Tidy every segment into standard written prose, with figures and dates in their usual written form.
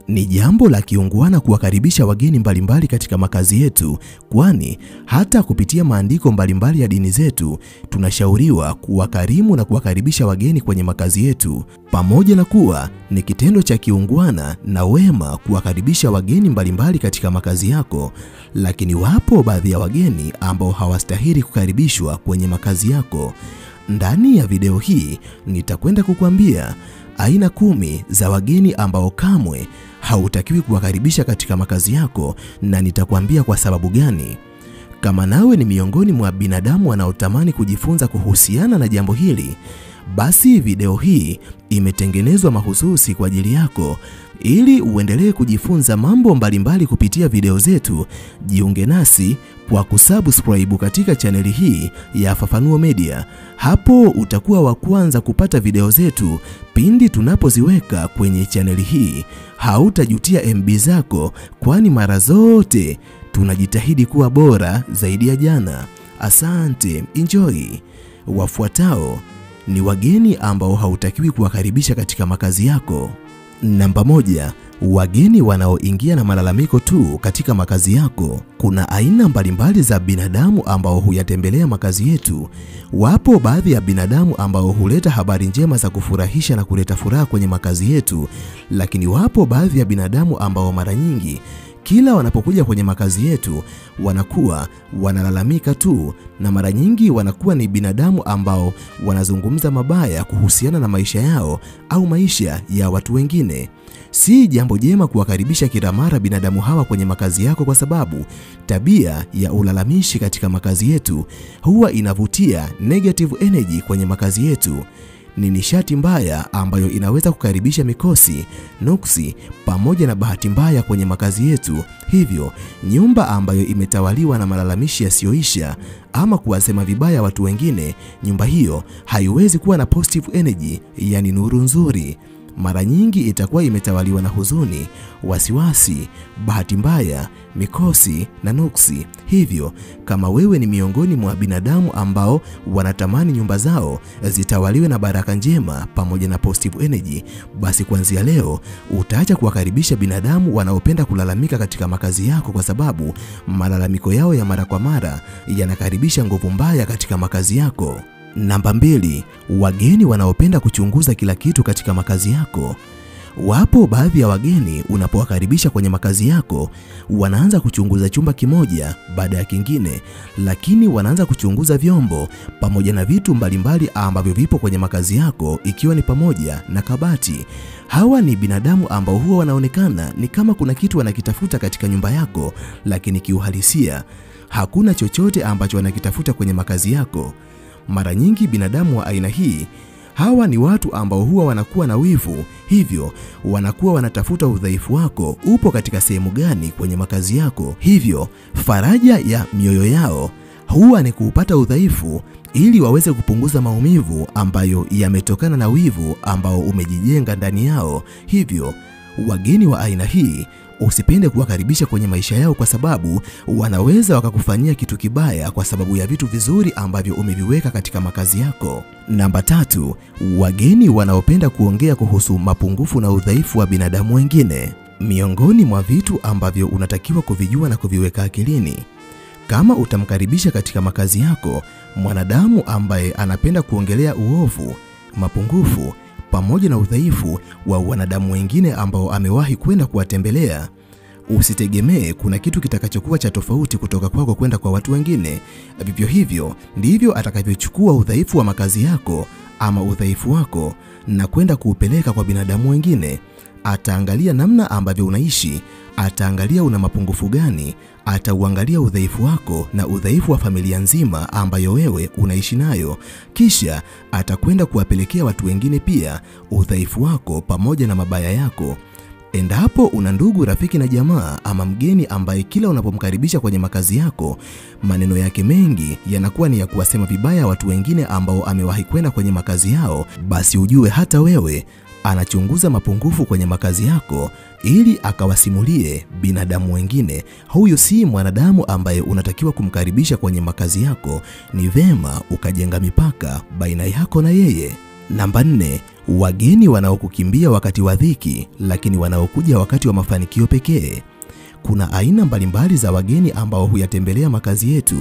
Ni jambo la kiungwana kuwakaribisha wageni mbalimbali katika makazi yetu, kwani hata kupitia maandiko mbalimbali ya dini zetu tunashauriwa kuwakarimu na kuwakaribisha wageni kwenye makazi yetu. Pamoja na kuwa ni kitendo cha kiungwana na wema kuwakaribisha wageni mbalimbali katika makazi yako, lakini wapo baadhi ya wageni ambao hawastahili kukaribishwa kwenye makazi yako. Ndani ya video hii nitakwenda kukuambia aina 10 za wageni ambao kamwe hautakiwi kuwakaribisha katika makazi yako, na nitakwambia kwa sababu gani. Kama nawe ni miongoni mwa binadamu wanaotamani kujifunza kuhusiana na jambo hili, basi video hii imetengenezwa mahususi kwa ajili yako. Ili uendelee kujifunza mambo mbalimbali kupitia video zetu, jiunge nasi kwa kusubscribe katika chaneli hii ya Fafanuo Media. Hapo utakuwa wa kwanza kupata video zetu pindi tunapoziweka kwenye chaneli hii. Hautajutia MB zako, kwani mara zote tunajitahidi kuwa bora zaidi ya jana. Asante, enjoy. Wafuatao ni wageni ambao hautakiwi kuwakaribisha katika makazi yako. Namba 1, wageni wanaoingia na malalamiko tu katika makazi yako. Kuna aina mbalimbali za binadamu ambao huyatembelea makazi yetu. Wapo baadhi ya binadamu ambao huleta habari njema za kufurahisha na kuleta furaha kwenye makazi yetu, lakini wapo baadhi ya binadamu ambao mara nyingi kila wanapokuja kwenye makazi yetu wanakuwa wanalalamika tu, na mara nyingi wanakuwa ni binadamu ambao wanazungumza mabaya kuhusiana na maisha yao au maisha ya watu wengine. Si jambo jema kuwakaribisha kila mara binadamu hawa kwenye makazi yako, kwa sababu tabia ya ulalamishi katika makazi yetu huwa inavutia negative energy kwenye makazi yetu. Ni nishati mbaya ambayo inaweza kukaribisha mikosi, nuksi pamoja na bahati mbaya kwenye makazi yetu. Hivyo, nyumba ambayo imetawaliwa na malalamishi yasiyoisha ama kuwasema vibaya watu wengine, nyumba hiyo haiwezi kuwa na positive energy, yani nuru nzuri. Mara nyingi itakuwa imetawaliwa na huzuni, wasiwasi, bahati mbaya, mikosi na nuksi. Hivyo, kama wewe ni miongoni mwa binadamu ambao wanatamani nyumba zao zitawaliwe na baraka njema pamoja na positive energy, basi kuanzia leo utaacha kuwakaribisha binadamu wanaopenda kulalamika katika makazi yako, kwa sababu malalamiko yao ya mara kwa mara yanakaribisha nguvu mbaya katika makazi yako. Namba 2, wageni wanaopenda kuchunguza kila kitu katika makazi yako. Wapo baadhi ya wageni unapowakaribisha kwenye makazi yako, wanaanza kuchunguza chumba kimoja baada ya kingine, lakini wanaanza kuchunguza vyombo pamoja na vitu mbalimbali ambavyo vipo kwenye makazi yako, ikiwa ni pamoja na kabati. Hawa ni binadamu ambao huwa wanaonekana ni kama kuna kitu wanakitafuta katika nyumba yako, lakini kiuhalisia hakuna chochote ambacho wanakitafuta kwenye makazi yako. Mara nyingi binadamu wa aina hii hawa ni watu ambao huwa wanakuwa na wivu, hivyo wanakuwa wanatafuta udhaifu wako upo katika sehemu gani kwenye makazi yako. Hivyo faraja ya mioyo yao huwa ni kuupata udhaifu ili waweze kupunguza maumivu ambayo yametokana na wivu ambao umejijenga ndani yao. Hivyo wageni wa aina hii usipende kuwakaribisha kwenye maisha yao, kwa sababu wanaweza wakakufanyia kitu kibaya kwa sababu ya vitu vizuri ambavyo umeviweka katika makazi yako. Namba 3, wageni wanaopenda kuongea kuhusu mapungufu na udhaifu wa binadamu wengine. Miongoni mwa vitu ambavyo unatakiwa kuvijua na kuviweka akilini, kama utamkaribisha katika makazi yako mwanadamu ambaye anapenda kuongelea uovu, mapungufu pamoja na udhaifu wa wanadamu wengine ambao amewahi kwenda kuwatembelea, usitegemee kuna kitu kitakachokuwa cha tofauti kutoka kwako kwenda kwa watu wengine. Vivyo hivyo ndivyo atakavyochukua udhaifu wa makazi yako ama udhaifu wako na kwenda kuupeleka kwa binadamu wengine. Ataangalia namna ambavyo unaishi, ataangalia una mapungufu gani, atauangalia udhaifu wako na udhaifu wa familia nzima ambayo wewe unaishi nayo, kisha atakwenda kuwapelekea watu wengine pia udhaifu wako pamoja na mabaya yako. Endapo una ndugu, rafiki na jamaa ama mgeni ambaye kila unapomkaribisha kwenye makazi yako maneno yake mengi yanakuwa ni ya kuwasema vibaya watu wengine ambao amewahi kwenda kwenye makazi yao, basi ujue hata wewe anachunguza mapungufu kwenye makazi yako ili akawasimulie binadamu wengine. Huyu si mwanadamu ambaye unatakiwa kumkaribisha kwenye makazi yako. Ni vema ukajenga mipaka baina yako na yeye. Namba 4, wageni wanaokukimbia wakati wa dhiki lakini wanaokuja wakati wa mafanikio pekee. Kuna aina mbalimbali za wageni ambao huyatembelea makazi yetu.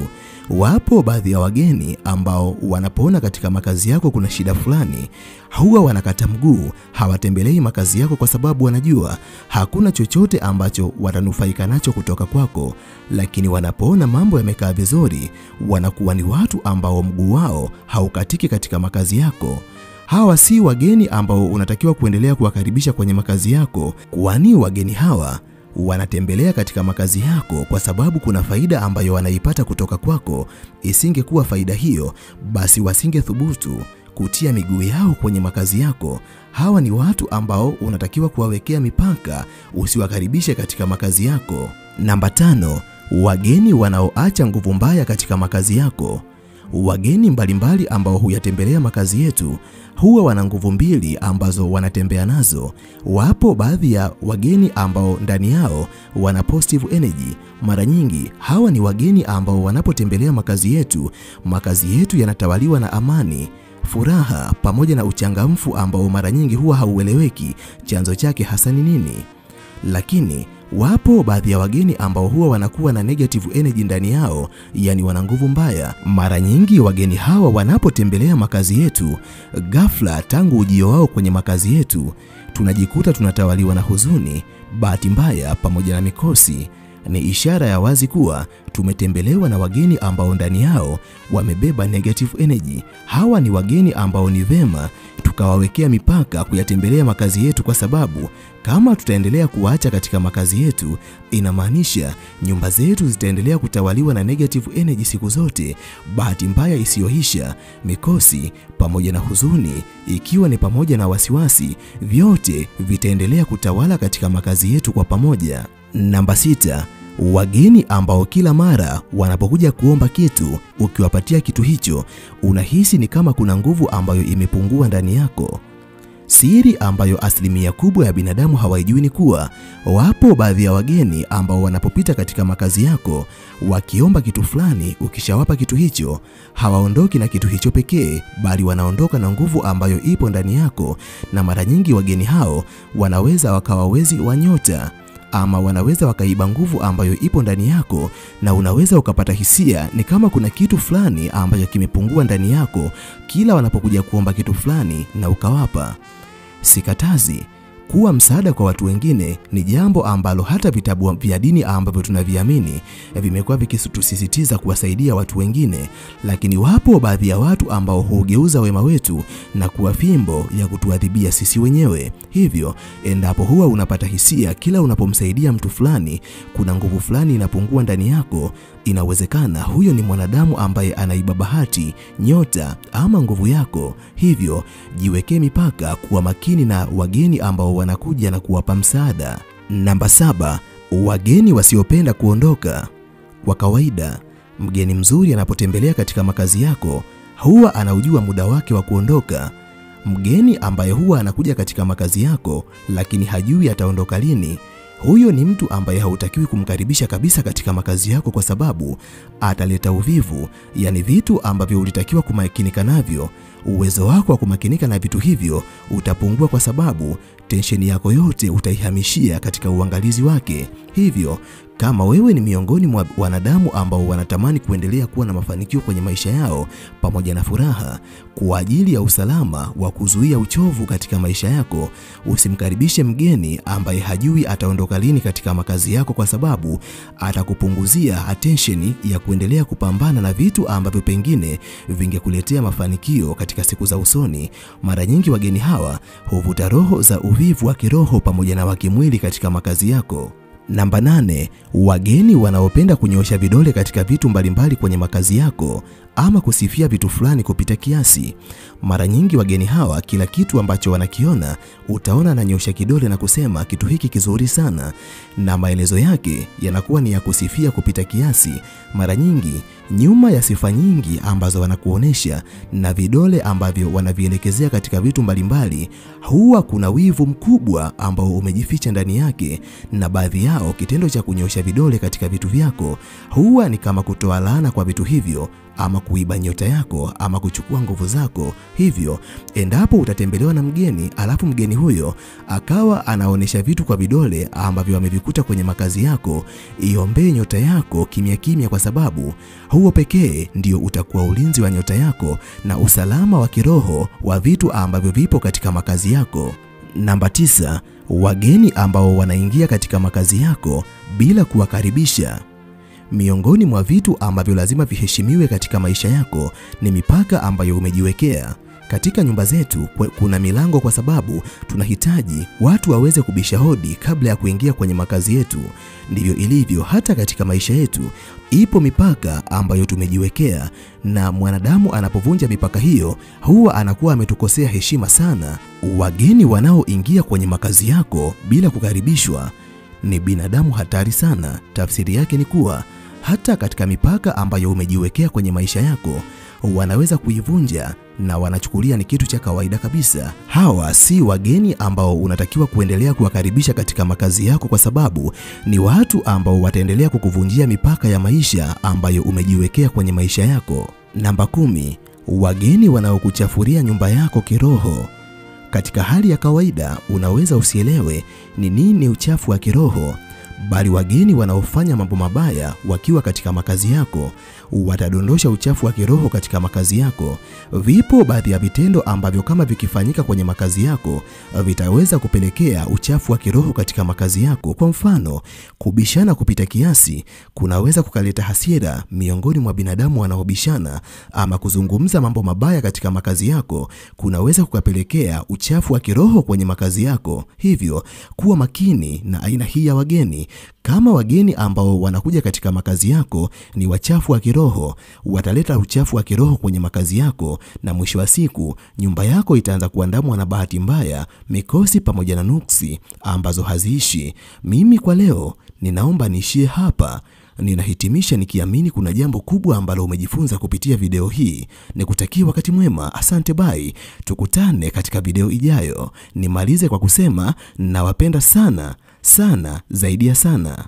Wapo baadhi ya wageni ambao wanapoona katika makazi yako kuna shida fulani, huwa wanakata mguu, hawatembelei makazi yako kwa sababu wanajua hakuna chochote ambacho watanufaika nacho kutoka kwako. Lakini wanapoona mambo yamekaa vizuri, wanakuwa ni watu ambao mguu wao haukatiki katika makazi yako. Hawa si wageni ambao unatakiwa kuendelea kuwakaribisha kwenye makazi yako, kwani wageni hawa wanatembelea katika makazi yako kwa sababu kuna faida ambayo wanaipata kutoka kwako. Isingekuwa faida hiyo, basi wasingethubutu kutia miguu yao kwenye makazi yako. Hawa ni watu ambao unatakiwa kuwawekea mipaka, usiwakaribishe katika makazi yako. Namba 5, wageni wanaoacha nguvu mbaya katika makazi yako. Wageni mbalimbali ambao huyatembelea makazi yetu huwa wana nguvu mbili ambazo wanatembea nazo. Wapo baadhi ya wageni ambao ndani yao wana positive energy. Mara nyingi hawa ni wageni ambao wanapotembelea makazi yetu yanatawaliwa na amani, furaha pamoja na uchangamfu ambao mara nyingi huwa haueleweki chanzo chake hasa ni nini. Lakini wapo baadhi ya wageni ambao huwa wanakuwa na negative energy ndani yao, yani wana nguvu mbaya. Mara nyingi wageni hawa wanapotembelea makazi yetu, ghafla tangu ujio wao kwenye makazi yetu, tunajikuta tunatawaliwa na huzuni, bahati mbaya pamoja na mikosi. Ni ishara ya wazi kuwa tumetembelewa na wageni ambao ndani yao wamebeba negative energy. Hawa ni wageni ambao ni vema tukawawekea mipaka kuyatembelea makazi yetu, kwa sababu kama tutaendelea kuacha katika makazi yetu, inamaanisha nyumba zetu zitaendelea kutawaliwa na negative energy siku zote, bahati mbaya isiyoisha, mikosi pamoja na huzuni, ikiwa ni pamoja na wasiwasi, vyote vitaendelea kutawala katika makazi yetu kwa pamoja. Namba 6, wageni ambao kila mara wanapokuja kuomba kitu, ukiwapatia kitu hicho, unahisi ni kama kuna nguvu ambayo imepungua ndani yako. Siri ambayo asilimia kubwa ya binadamu hawaijui ni kuwa wapo baadhi ya wageni ambao wanapopita katika makazi yako wakiomba kitu fulani, ukishawapa kitu hicho, hawaondoki na kitu hicho pekee, bali wanaondoka na nguvu ambayo ipo ndani yako. Na mara nyingi wageni hao wanaweza wakawa wezi wa nyota, ama wanaweza wakaiba nguvu ambayo ipo ndani yako, na unaweza ukapata hisia ni kama kuna kitu fulani ambacho kimepungua ndani yako kila wanapokuja kuomba kitu fulani na ukawapa. Sikatazi kuwa msaada kwa watu wengine ni jambo ambalo hata vitabu vya dini ambavyo tunaviamini vimekuwa vikitusisitiza kuwasaidia watu wengine, lakini wapo baadhi ya watu ambao hugeuza wema wetu na kuwa fimbo ya kutuadhibia sisi wenyewe. Hivyo endapo huwa unapata hisia kila unapomsaidia mtu fulani kuna nguvu fulani inapungua ndani yako, inawezekana huyo ni mwanadamu ambaye anaiba bahati, nyota ama nguvu yako. Hivyo jiwekee mipaka, kuwa makini na wageni ambao wanakuja na kuwapa msaada. Namba 7, wageni wasiopenda kuondoka. Kwa kawaida, mgeni mzuri anapotembelea katika makazi yako huwa anaujua muda wake wa kuondoka. Mgeni ambaye huwa anakuja katika makazi yako lakini hajui ataondoka lini, huyo ni mtu ambaye hautakiwi kumkaribisha kabisa katika makazi yako, kwa sababu ataleta uvivu, yani vitu ambavyo ulitakiwa kumakinika navyo. Uwezo wako wa kumakinika na vitu hivyo utapungua, kwa sababu tensheni yako yote utaihamishia katika uangalizi wake. Hivyo kama wewe ni miongoni mwa wanadamu ambao wanatamani kuendelea kuwa na mafanikio kwenye maisha yao pamoja na furaha, kwa ajili ya usalama wa kuzuia uchovu katika maisha yako, usimkaribishe mgeni ambaye hajui ataondoka lini katika makazi yako, kwa sababu atakupunguzia attention ya kuendelea kupambana na vitu ambavyo pengine vingekuletea mafanikio katika siku za usoni. Mara nyingi wageni hawa huvuta roho za uvivu wa kiroho pamoja na wa kimwili katika makazi yako. Namba 8, wageni wanaopenda kunyosha vidole katika vitu mbalimbali kwenye makazi yako ama kusifia vitu fulani kupita kiasi. Mara nyingi wageni hawa kila kitu ambacho wanakiona utaona ananyosha kidole na kusema kitu hiki kizuri sana, na maelezo yake yanakuwa ni ya kusifia kupita kiasi. Mara nyingi nyuma ya sifa nyingi ambazo wanakuonesha na vidole ambavyo wanavielekezea katika vitu mbalimbali, huwa kuna wivu mkubwa ambao umejificha ndani yake. Na baadhi yao kitendo cha kunyosha vidole katika vitu vyako huwa ni kama kutoa laana kwa vitu hivyo ama kuiba nyota yako ama kuchukua nguvu zako. Hivyo endapo utatembelewa na mgeni alafu mgeni huyo akawa anaonesha vitu kwa vidole ambavyo amevikuta kwenye makazi yako, iombee nyota yako kimya kimya, kwa sababu huo pekee ndio utakuwa ulinzi wa nyota yako na usalama wa kiroho wa vitu ambavyo vipo katika makazi yako. Namba 9, wageni ambao wanaingia katika makazi yako bila kuwakaribisha. Miongoni mwa vitu ambavyo lazima viheshimiwe katika maisha yako ni mipaka ambayo umejiwekea. Katika nyumba zetu kuna milango kwa sababu tunahitaji watu waweze kubisha hodi kabla ya kuingia kwenye makazi yetu. Ndivyo ilivyo hata katika maisha yetu. Ipo mipaka ambayo tumejiwekea, na mwanadamu anapovunja mipaka hiyo huwa anakuwa ametukosea heshima sana. Wageni wanaoingia kwenye makazi yako bila kukaribishwa ni binadamu hatari sana. Tafsiri yake ni kuwa hata katika mipaka ambayo umejiwekea kwenye maisha yako wanaweza kuivunja na wanachukulia ni kitu cha kawaida kabisa. Hawa si wageni ambao unatakiwa kuendelea kuwakaribisha katika makazi yako, kwa sababu ni watu ambao wataendelea kukuvunjia mipaka ya maisha ambayo umejiwekea kwenye maisha yako. Namba 10, wageni wanaokuchafuria nyumba yako kiroho. Katika hali ya kawaida unaweza usielewe ni nini uchafu wa kiroho, bali wageni wanaofanya mambo mabaya wakiwa katika makazi yako watadondosha uchafu wa kiroho katika makazi yako. Vipo baadhi ya vitendo ambavyo kama vikifanyika kwenye makazi yako vitaweza kupelekea uchafu wa kiroho katika makazi yako. Kwa mfano, kubishana kupita kiasi kunaweza kukaleta hasira miongoni mwa binadamu wanaobishana, ama kuzungumza mambo mabaya katika makazi yako kunaweza kukapelekea uchafu wa kiroho kwenye makazi yako. Hivyo kuwa makini na aina hii ya wageni. Kama wageni ambao wanakuja katika makazi yako ni wachafu wa kiroho, wataleta uchafu wa kiroho kwenye makazi yako, na mwisho wa siku nyumba yako itaanza kuandamwa na bahati mbaya, mikosi pamoja na nuksi ambazo haziishi. Mimi kwa leo ninaomba niishie hapa. Ninahitimisha nikiamini kuna jambo kubwa ambalo umejifunza kupitia video hii. Nikutakia wakati mwema. Asante, bye. Tukutane katika video ijayo. Nimalize kwa kusema nawapenda sana sana zaidi ya sana.